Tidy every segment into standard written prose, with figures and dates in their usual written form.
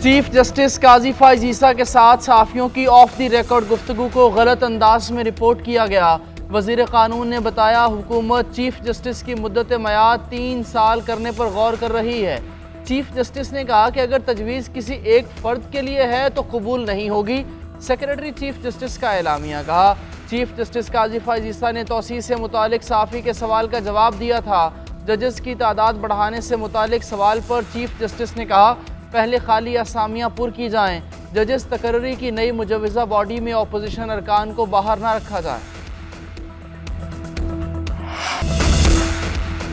Chief justice काजी फैज ईसा के साथ सहाफ़ियों की ऑफ द रिकॉर्ड गुफ्तगू को गलत अंदाज में रिपोर्ट किया गया। वज़ीर क़ानून ने बताया हुकूमत चीफ जस्टिस की मुद्दत मयाद 3 साल करने पर गौर कर रही है। चीफ जस्टिस ने कहा कि अगर तजवीज़ किसी एक फ़र्द के लिए है तो कबूल नहीं होगी। सेक्रेटरी चीफ जस्टिस का एलामिया। कहा चीफ जस्टिस काजी फैज ईसा ने तौसीह से मुतालिक सहाफ़ी के सवाल का जवाब दिया था। जजेस की तादाद बढ़ाने से मुतालिक सवाल पर चीफ जस्टिस ने कहा पहले खाली असामियाँ पुर की जाएँ। जजेस तकर्री की नई मुजवज़ा बॉडी में अपोजिशन अरकान को बाहर ना रखा जाए।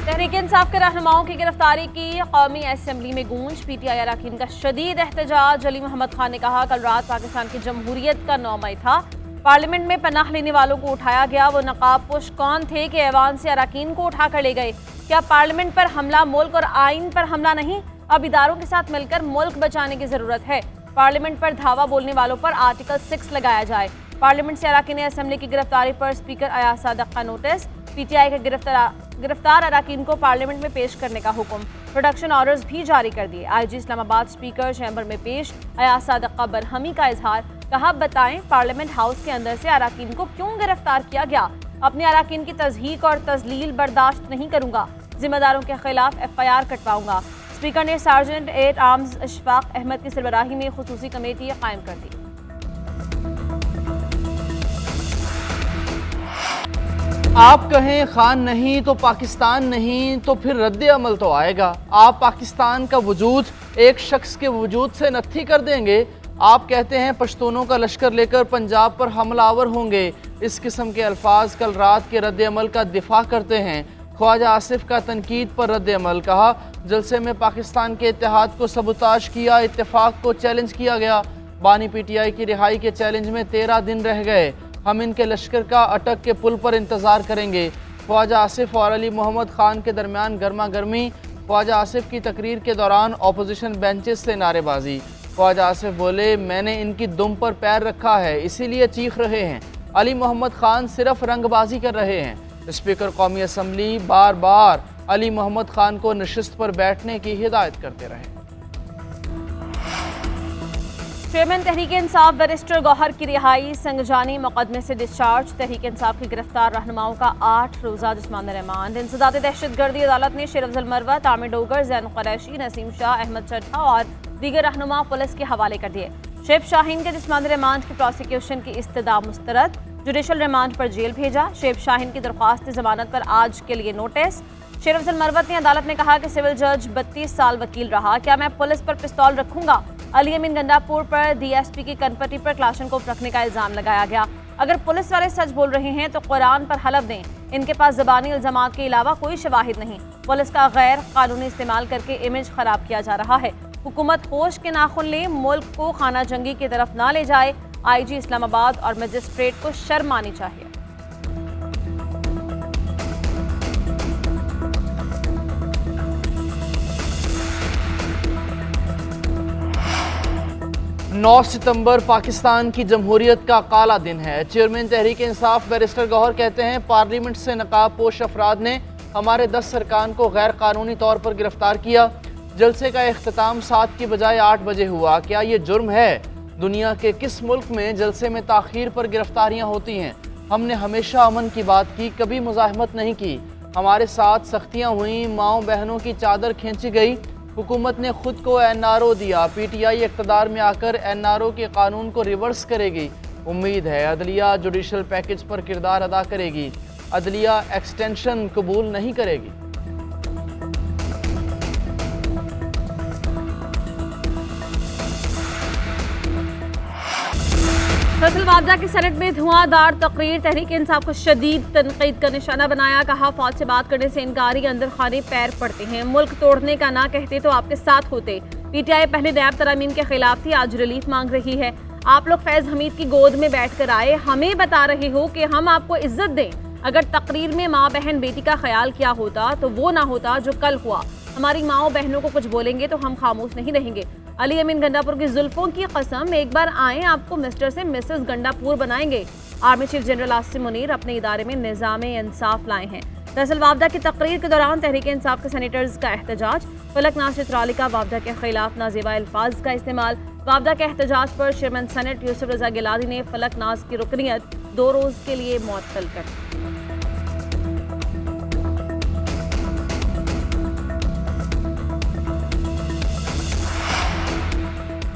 तहरीक इंसाफ के रहनुमाओं की गिरफ्तारी की कौमी असम्बली में गूंज। PTI अरकान का शदीद एहतजाज। अली मोहम्मद खान ने कहा कल रात पाकिस्तान की जमहूरियत का 9 मई था। पार्लियामेंट में पनाह लेने वालों को उठाया गया। वो नकाबपोश कौन थे कि ऐवान से अरकान को उठा कर ले गए? क्या पार्लियामेंट पर हमला मुल्क और आइन पर हमला नहीं? अब इदारों के साथ मिलकर मुल्क बचाने की जरूरत है। पार्लियामेंट पर धावा बोलने वालों पर आर्टिकल 6 लगाया जाए। पार्लियामेंट से अरकान असम्बली की गिरफ्तारी पर स्पीकर अयाज सादिक का नोटिस। PTI के गिरफ्तार अरकान को पार्लियामेंट में पेश करने का हुक्म। प्रोडक्शन ऑर्डर्स भी जारी कर दिए। IG इस्लामाबाद स्पीकर चैम्बर में पेश। अयाज सादिक का बरहमी का इजहार। कहा बताएं पार्लियामेंट हाउस के अंदर से अरकान को क्यों गिरफ्तार किया गया? अपने अरकान की तज़हीक और तजलील बर्दाश्त नहीं करूंगा। जिम्मेदारों के खिलाफ FIR कटवाऊंगा। स्पीकर ने सार्जेंट 8 आर्म्स इशफाक अहमद की सरबराही में खुसूसी कमेटी कायम कर दी। आप कहें खान नहीं तो पाकिस्तान नहीं तो फिर रद्द अमल तो आएगा। आप पाकिस्तान का वजूद एक शख्स के वजूद से नत्थी कर देंगे। आप कहते हैं पश्तूनों का लश्कर लेकर पंजाब पर हमलावर होंगे। इस किस्म के अल्फाज कल रात के रद्द अमल का दिफा करते हैं। ख्वाजा आसिफ का तनकीद पर रद्द अमल। कहा जलसे में पाकिस्तान के इत्तेहाद को सबूताज किया, इत्तेफाक को चैलेंज किया गया। बानी PTI की रिहाई के चैलेंज में 13 दिन रह गए। हम इनके लश्कर का अटक के पुल पर इंतज़ार करेंगे। ख्वाजा आसिफ और अली मोहम्मद खान के दरमियान गर्मा गर्मी। ख्वाजा आसिफ की तकरीर के दौरान अपोजिशन बेंचेस से नारेबाजी। ख्वाजा आसिफ बोले मैंने इनकी दुम पर पैर रखा है इसीलिए चीख रहे हैं। अली मोहम्मद खान सिर्फ रंगबाजी कर रहे हैं। स्पीकर कौमी असम्बली बार बार अली मोहम्मद खान को नशिस्त पर बैठने की हिदायत करते रहे। चेयरमैन तहरीक इंसाफ बैरिस्टर गौहर की रिहाई। संगजानी मुकदमे से डिस्चार्ज। तहरीक इंसाफ की गिरफ्तार रहनुमाओं का 8 रोज़ा जिस्मानी रिमांड। इंसदाद दहशतगर्दी अदालत ने शेर अफजल मरवत, आमिर डोगर, जैन कुरैशी, नसीम शाह, अहमद चड्ढा और दीगर रहनुमा पुलिस के हवाले कर दिए। शेब शाहीन के जिस्मानी रिमांड की प्रोसिक्यूशन की इस्तदा मुस्तरद। जुडिशल रिमांड पर जेल भेजा। शेब शाहीन की दरख्वास्त जमानत पर आज के लिए नोटिस। शेर अफजल मरवत ने अदालत में कहा कि सिविल जज 32 साल वकील रहा, क्या मैं पुलिस पर पिस्तौल रखूंगा? अली अमीन गंडापुर पर DSP की कनपट्टी पर क्लाशनकोफ रखने का इल्जाम लगाया गया। अगर पुलिस वाले सच बोल रहे हैं तो कुरान पर हलफ दें। इनके पास ज़बानी इल्जामात के अलावा कोई शवाहिद नहीं। पुलिस का गैर कानूनी इस्तेमाल करके इमेज खराब किया जा रहा है। हुकूमत होश के नाखुन ले, मुल्क को खाना जंगी की तरफ ना ले जाए। IG इस्लामाबाद और मजिस्ट्रेट को शर्म आनी चाहिए। नौ सितंबर पाकिस्तान की जमहूरियत का काला दिन है। चेयरमैन तहरीक इंसाफ बैरिस्टर गौहर कहते हैं पार्लियामेंट से नकाबपोश अफराद ने हमारे 10 अरकान को गैर कानूनी तौर पर गिरफ्तार किया। जलसे का इख्तिताम 7 की बजाय 8 बजे हुआ। क्या ये जुर्म है? दुनिया के किस मुल्क में जलसे में ताखीर पर गिरफ्तारियां होती हैं? हमने हमेशा अमन की बात की, कभी मुज़ाहमत नहीं की। हमारे साथ सख्तियां हुई, माओ बहनों की चादर खींची गई। हुकूमत ने खुद को NRO दिया। PTI इक़्तिदार में आकर NRO के कानून को रिवर्स करेगी। उम्मीद है अदलिया जुडिशल पैकेज पर किरदार अदा करेगी। अदलिया एक्सटेंशन कबूल नहीं करेगी। फसल मुआवजा की सेनेट में धुआंधार तकरीर। तहरीक इंसाफ को शदीद तनकीद का निशाना बनाया। कहा फौज से बात करने से इनकारी अंदर खाने पैर पड़ते हैं। मुल्क तोड़ने का ना कहते तो आपके साथ होते। PTI पहले नैब तरामीम के खिलाफ थी, आज रिलीफ मांग रही है। आप लोग फैज हमीद की गोद में बैठ कर आए, हमें बता रहे हो कि हम आपको इज्जत दें। अगर तकरीर में माँ बहन बेटी का ख्याल किया होता तो वो ना होता जो कल हुआ। हमारी माओ बहनों को कुछ बोलेंगे तो हम खामोश नहीं रहेंगे। अली अमीन गंडापुर की जुल्फों की कसम, एक बार आए आपको मिस्टर से मिसेस गंडापुर बनाएंगे। Army chief general Asim Munir अपने इदारे में निज़ाम इंसाफ लाए हैं। दरअसल वावदा की तकरीर के दौरान तहरीक इंसाफ के सेनेटर्स का एहतजाज, फलक नासिर त्राली का वावदा के खिलाफ नाजेबा अल्फाज का इस्तेमाल। वावदा के एहतजाज पर चेयरमैन सेनेट यूसुफ रजा गिलानी ने फलक नाज की रुकनियत 2 रोज के लिए मुअत्तल कर दी।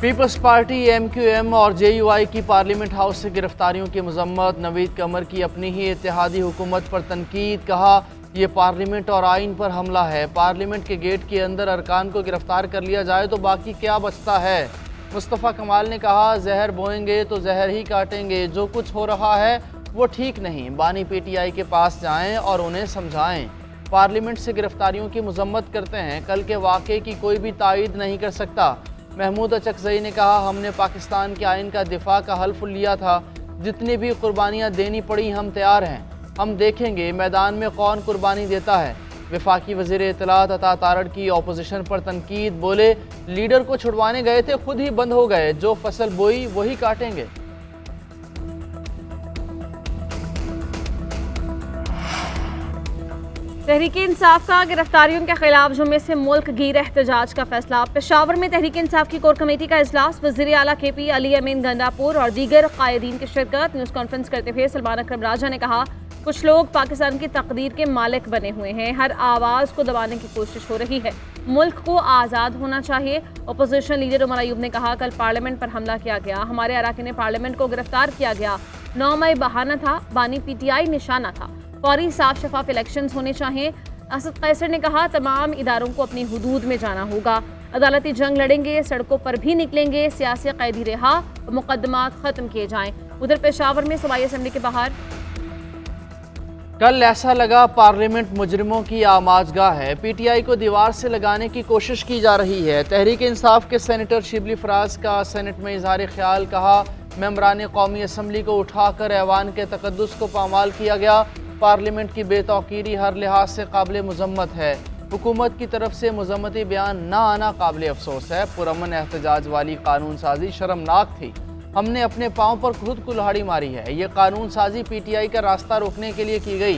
पीपल्स पार्टी MQM और JUI की पार्लियामेंट हाउस से गिरफ्तारियों की मजम्मत। नवीद कमर की अपनी ही इत्तेहादी हुकूमत पर तनकीद, कहा यह पार्लियामेंट और आइन पर हमला है। पार्लियामेंट के गेट के अंदर अरकान को गिरफ्तार कर लिया जाए तो बाकी क्या बचता है। मुस्तफ़ा कमाल ने कहा जहर बोएंगे तो जहर ही काटेंगे, जो कुछ हो रहा है वो ठीक नहीं। बानी PTI के पास जाएं और उन्हें समझाएं। पार्लियामेंट से गिरफ्तारियों की मजम्मत करते हैं, कल के वाक़े की कोई भी तायद नहीं कर सकता। महमूद अचकज़ई ने कहा हमने पाकिस्तान के आइन का दिफा का हल्फ लिया था, जितनी भी कुर्बानियाँ देनी पड़ी हम तैयार हैं, हम देखेंगे मैदान में कौन कुर्बानी देता है। वफाकी वज़ीर इत्तलात अता तारड़ की अपोजिशन पर तनकीद, बोले लीडर को छुड़वाने गए थे खुद ही बंद हो गए, जो फसल बोई वही काटेंगे। तहरीक इंसाफ का गिरफ्तारियों के खिलाफ जुम्मे से मुल्क गिर एहतजाज का फैसला। पेशावर में तहरीक इंसाफ की कोर कमेटी का इजलास, वज़ीर आला KP अली अमीन गंडापुर और दीगर कायदीन की शिरकत। न्यूज़ कॉन्फ्रेंस करते हुए सलमान अकरम राजा ने कहा कुछ लोग पाकिस्तान की तकदीर के मालिक बने हुए हैं, हर आवाज़ को दबाने की कोशिश हो रही है, मुल्क को आज़ाद होना चाहिए। अपोजिशन लीडर उमर अयूब ने कहा कल पार्लियामेंट पर हमला किया गया, हमारे अरकान पार्लियामेंट को गिरफ्तार किया गया, 9 मई बहाना था, बानी PTI निशाना था, फौरी साफ शफाफ इलेक्शंस होने चाहिए। असद कैसर ने कहा तमाम इदारों को अपनी हुदूद में जाना होगा, अदालती जंग लड़ेंगे, सड़कों पर भी निकलेंगे, सियासी कैदी रिहा और मुकदमात खत्म किए जाएं। उधर पेशावर में सूबाई असम्बली के बाहर कल ऐसा लगा पार्लियामेंट मुजरिमों की आमाजगाह है। PTI को दीवार से लगाने की कोशिश की जा रही है। तहरीक इंसाफ के सेनेटर शिबली फराज का सेनेट में इजहार ख्याल, कहा मेंबरान कौमी असम्बली को उठाकर ऐवान के तकद्दुस को पामाल किया गया। पार्लियामेंट की बेतौकीरी हर लिहाज से काबिल मजम्मत है। हुकूमत की तरफ से मजम्मती बयान न आना काबिल अफसोस है। पुरअमन एहतजाज वाली कानून साजी शर्मनाक थी, हमने अपने पाँव पर खुद कुल्हाड़ी मारी है। ये कानून साजी PTI का रास्ता रोकने के लिए की गई।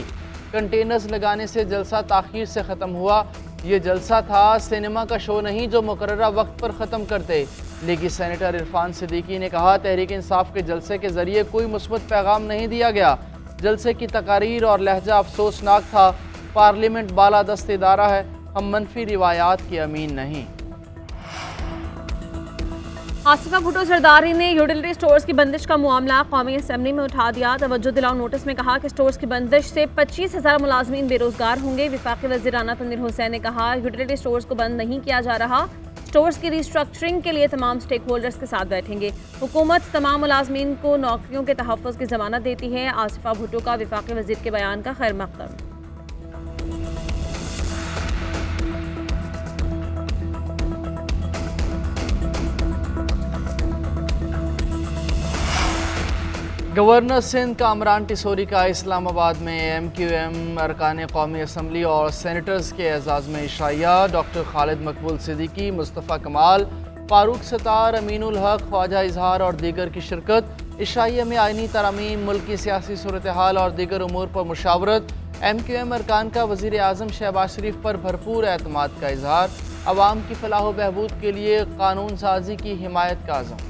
कंटेनर्स लगाने से जलसा ताख़ीर से ख़त्म हुआ। ये जलसा था, सिनेमा का शो नहीं जो मुकर्ररा वक्त पर ख़त्म करते। लीगी सेनेटर इरफान सिद्दीकी ने कहा तहरीक इंसाफ के जलसे के ज़रिए कोई मुस्बत पैगाम नहीं दिया गया। जलसे की तकारीर और लहजा अफसोसनाक था। पार्लियामेंट बालादस्त इदारा है, हम मनफी रिवायात के अमीन नहीं। आसिफा भुट्टो जरदारी ने यूटिलिटी स्टोर्स की बंदिश का मामला कौमी असम्बली में उठा दिया। तवज्जो दिलाओ नोटिस में कहा कि स्टोर्स की बंदिश से 25,000 मुलाजमीन बेरोजगार होंगे। वफाकी वज़ीर राना तनवीर हुसैन ने कहा यूटिलिटी स्टोर्स को बंद नहीं किया जा रहा, स्टोर्स की रिस्ट्रक्चरिंग के लिए तमाम स्टेक होल्डर्स के साथ बैठेंगे। हुकूमत तमाम मुलाजमीन को नौकरियों के तहफ़्फ़ुज़ की ज़मानत देती है। आसिफा भुट्टो का वफाकी वज़ीर के बयान का खैर मक़दम। गवर्नर सिंध कामरान टिसोरी का इस्लामाबाद में MQM अरकान कौमी असम्बली और सेनेटर्स के एजाज़ में इशाइया। डॉक्टर खालिद मकबूल सिद्दीकी, मुस्तफ़ा कमाल, फ़ारूक सत्तार, अमीनुल हक, ख्वाजा इजहार और दीगर की शिरकत। इशाइया में आइनी तरमीम, मुल्क की सियासी सूरत हाल और दीगर उमूर पर मुशावरत। MQM अरकान का वज़ीर आज़म शहबाज शरीफ पर भरपूर एतमाद का इजहार। अवाम की फलाह व बहबूद के लिए कानून साजी की हिमायत का आज़म।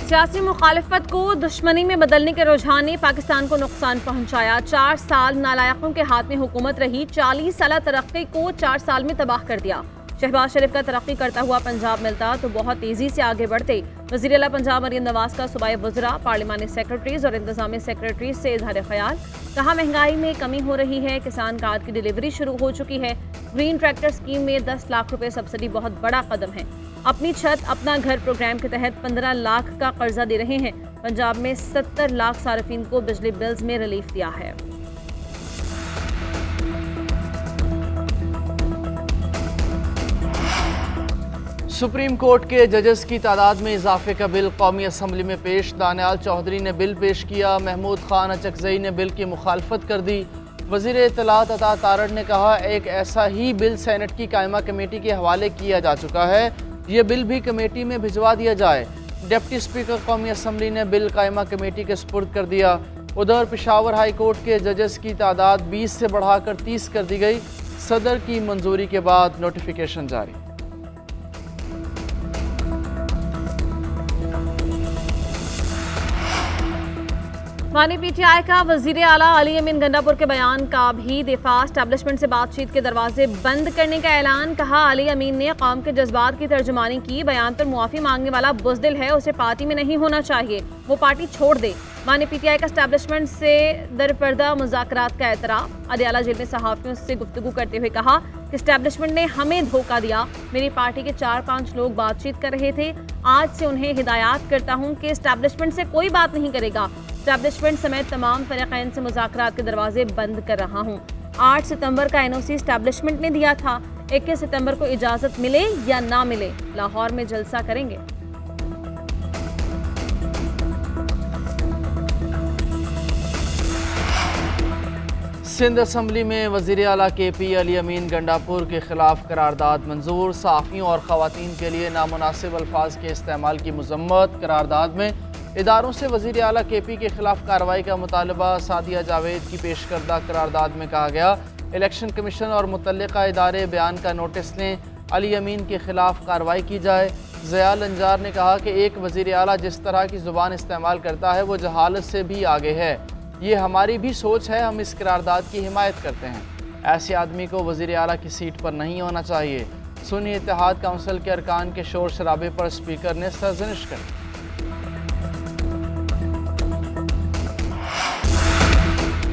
सियासी मुखालिफत को दुश्मनी में बदलने के रुझान ने पाकिस्तान को नुकसान पहुंचाया। 4 साल नालायकों के हाथ में हुकूमत रही, 40 साल तरक्की को 4 साल में तबाह कर दिया। शहबाज शरीफ का तरक्की करता हुआ पंजाब मिलता तो बहुत तेजी से आगे बढ़ते। वज़ीर आला पंजाब मरियम नवाज का सूबाई वज़रा, पार्लिमानी सेक्रेटरीज और इंतजामी सेक्रेटरीज से इजहार ख्याल, कहा महंगाई में कमी हो रही है, किसान कार्ड की डिलीवरी शुरू हो चुकी है। ग्रीन ट्रैक्टर स्कीम में 10 लाख रुपए सब्सिडी बहुत बड़ा कदम है। अपनी छत अपना घर प्रोग्राम के तहत 15 लाख का कर्जा दे रहे हैं। पंजाब में 70 लाख सार्फिन को बिजली बिल्स में रिलीफ दिया है। सुप्रीम कोर्ट के जजेस की तादाद में इजाफे का बिल कौमी असम्बली में पेश। दानियाल चौधरी ने बिल पेश किया। महमूद खान अचकज़ई ने बिल की मुखालफत कर दी। वज़ीर इत्तलात अता तारड़ ने कहा एक ऐसा ही बिल सेनेट की कायमा कमेटी के हवाले किया जा चुका है, ये बिल भी कमेटी में भिजवा दिया जाए। डिप्टी स्पीकर कौमी असम्बली ने बिल कायमा कमेटी के सुपुर्द कर दिया। उधर पेशावर हाई कोर्ट के जजेस की तादाद 20 से बढ़ाकर 30 कर दी गई। सदर की मंजूरी के बाद नोटिफिकेशन जारी। मानी पीटीआई का वजीर आला अली अमीन गंडापुर के बयान का भी दिफा। एस्टैब्लिशमेंट से बातचीत के दरवाजे बंद करने का ऐलान। कहा, अली अमीन ने कौम के जज्बात की तर्जुमानी की। बयान पर मुआफी मांगने वाला बुज़दिल है, उसे पार्टी में नहीं होना चाहिए, वो पार्टी छोड़ दे। मानी पीटीआई का एस्टैब्लिशमेंट से दरपर्दा मुज़ाकरात का एतराफ़। अदियाला जेल में सहाफ़ियों से गुफ्तगू करते हुए कहा कि एस्टैब्लिशमेंट ने हमें धोखा दिया। मेरी पार्टी के 4-5 लोग बातचीत कर रहे थे। आज से उन्हें हिदायत करता हूँ कि एस्टैब्लिशमेंट से कोई बात नहीं करेगा। एस्टैब्लिशमेंट समेत तमाम फरीक़ैन से मुज़ाकरात के दरवाजे बंद कर रहा हूँ। 8 सितंबर का एनओसी एस्टैब्लिशमेंट ने दिया था। 21 सितंबर को इजाज़त मिले या ना मिले, लाहौर में जलसा करेंगे। सिंध असम्बली में वज़ीर आला KP अली अमीन गंडापुर के खिलाफ करारदाद मंजूर। सहाफ़ियों और ख़वातीन के लिए नामुनासिब अल्फाज के इस्तेमाल की मज़म्मत। करारदाद में इदारों से वज़ीर आला KP के खिलाफ कार्रवाई का मुतालबा। सादिया जावेद की पेश करदा करारदाद में कहा गया, इलेक्शन कमीशन और मुतल्लिका इदारे बयान का नोटिस लें, अली अमीन के खिलाफ कार्रवाई की जाए। ज़याल अंजार ने कहा कि एक वज़ीर आला जिस तरह की ज़ुबान इस्तेमाल करता है वो जहालत से भी आगे है। ये हमारी भी सोच है, हम इस करारदाद की हिमायत करते हैं। ऐसे आदमी को वज़ीर आला की सीट पर नहीं होना चाहिए। सुन्नी इत्तेहाद काउंसिल के अरकान के शोर शराबे पर स्पीकर ने सरजनिश कर।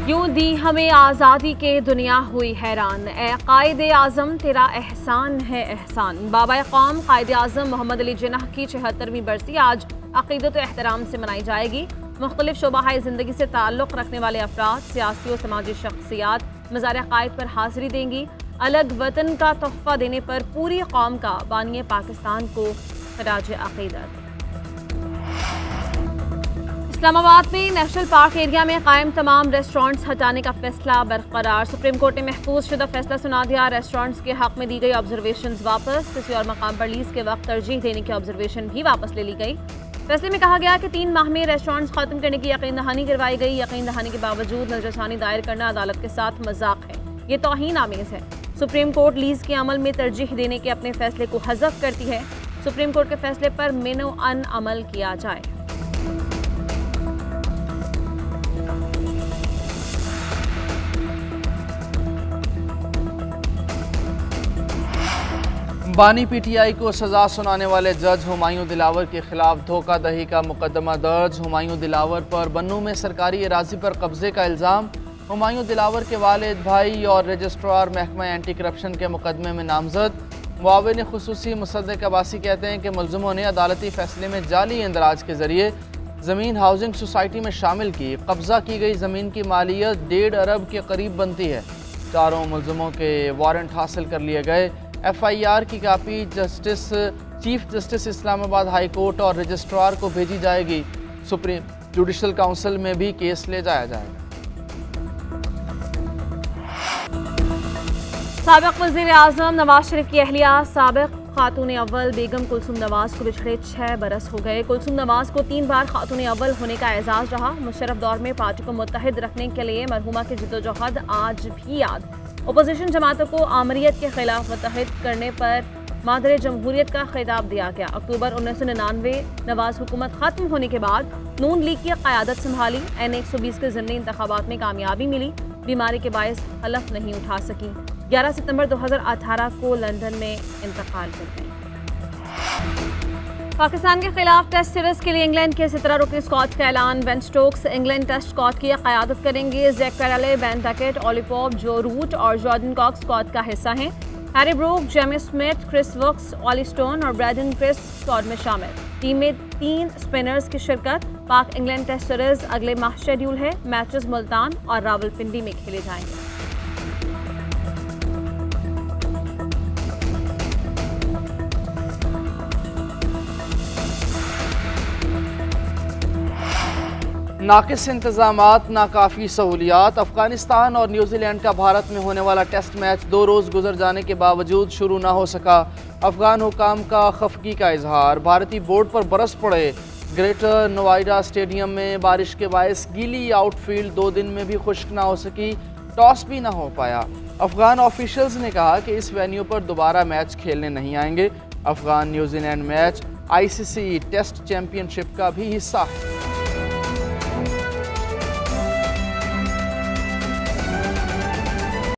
यूं दी हमें आज़ादी के दुनिया हुई हैरान। ए कायदे आज़म तेरा एहसान है एहसान। बाबा कौम कायदे आज़म मोहम्मद अली जिन्नाह की 76वीं बरसी आज अक़ीदत व एहतराम से मनाई जाएगी। मुख्तलिफ शोबाए ज़िंदगी से ताल्लुक़ रखने वाले अफराद, सियासी और समाजी शख्सियात मज़ार क़ायद पर हाज़िरी देंगी। अलग वतन का तोहफ़ा देने पर पूरी कौम का बानिए पाकिस्तान को खराज अक़ीदत। इस्लामाबाद में नेशनल पार्क एरिया में कायम तमाम रेस्टोरेंट्स हटाने का फैसला बरकरार। सुप्रीम कोर्ट ने महफूज शुदा फैसला सुना दिया। रेस्टोरेंट्स के हक में दी गई ऑब्जर्वेशन वापस। किसी और मकाम पर लीज के वक्त तरजीह देने की ऑब्जर्वेशन भी वापस ले ली गई। फैसले में कहा गया कि 3 माह में रेस्टोरेंट्स खत्म करने की यकीन दहानी करवाई गई। यकीन दहानी के बावजूद नजरसानी दायर करना अदालत के साथ मजाक है, ये तौहीन आमेज है। सुप्रीम कोर्ट लीज के अमल में तरजीह देने के अपने फैसले को हज़फ करती है। सुप्रीम कोर्ट के फैसले पर मिनो अन अमल किया जाए। बानी PTI को सजा सुनाने वाले जज हुमायूं दिलावर के खिलाफ धोखाधड़ी का मुकदमा दर्ज। हुमायूं दिलावर पर बन्नू में सरकारी अराजी पर कब्जे का इल्ज़ाम। हुमायूं दिलावर के वालिद, भाई और रजिस्ट्रार महकमा एंटी करप्शन के मुकदमे में नामजद। मुआविन खुसूसी मुसद्दिक अब्बासी कहते हैं कि मुलज़िमों ने अदालती फैसले में जाली इंदराज के जरिए ज़मीन हाउसिंग सोसाइटी में शामिल की। कब्जा की गई ज़मीन की मालियत 1.5 अरब के करीब बनती है। चारों मुलज़िमों के वारंट हासिल कर लिए गए। FIR की copy chief justice Islamabad high court और रजिस्ट्रार को भेजी जाएगी। सुप्रीम जुडिशल काउंसिल में भी केस ले जाया जाएगा। साबिक़ वज़ीर आज़म नवाज शरीफ की अहलिया साबिक़ खातून अव्वल बेगम कुलसूम नवाज को बिछड़े 6 बरस हो गए। कुलसूम नवाज को 3 बार खातून अव्वल होने का एजाज़ रहा। मुशर्रफ दौर में पार्टी को मुत्तहिद रखने के लिए मरहुमा की जिद्दोजहद आज भी याद। अपोजिशन जमातों को आमरीत के खिलाफ मुत्तहिद करने पर मादर जमहूरियत का खिताब दिया गया। अक्टूबर 1999 नवाज हुकूमत खत्म होने के बाद नून लीग की क़यादत संभाली। N120 के ज़िमनी इंतखाबात में कामयाबी मिली। बीमारी के बायस हलफ नहीं उठा सकी। 11 सितंबर 2018 को लंदन में इंतकाल कर गई। पाकिस्तान के खिलाफ टेस्ट सीरीज के लिए इंग्लैंड के 17 रुकनी स्क्वाड का ऐलान। Ben Stokes England test squad की क़यादत करेंगे। Zak Crawley, Ben Duckett, Ollie Pope, Joe Root और जॉर्डन कॉक्स स्क्वाड का हिस्सा हैं। Harry Brook, Jamie Smith, Chris Woakes, Olly Stone और ब्रैडन क्रिस स्क्वाड में शामिल। टीम में 3 स्पिनर्स की शिरकत। पाक इंग्लैंड टेस्ट सीरीज अगले माह शेड्यूल है। मैचेस मुल्तान और रावलपिंडी में खेले जाएंगे। नाकिस इंतजामात, नाकाफ़ी सहूलियात। अफगानिस्तान और न्यूजीलैंड का भारत में होने वाला टेस्ट मैच 2 रोज़ गुजर जाने के बावजूद शुरू ना हो सका। अफगान हुकाम का खफगी का इजहार। भारतीय बोर्ड पर बरस पड़े। ग्रेटर नोएडा स्टेडियम में बारिश के बायस गीली आउटफील्ड 2 दिन में भी खुश्क ना हो सकी, टॉस भी ना हो पाया। अफगान ऑफिशियल्स ने कहा कि इस वेन्यू पर दोबारा मैच खेलने नहीं आएंगे। Afghan New Zealand match ICC test championship का भी हिस्सा है।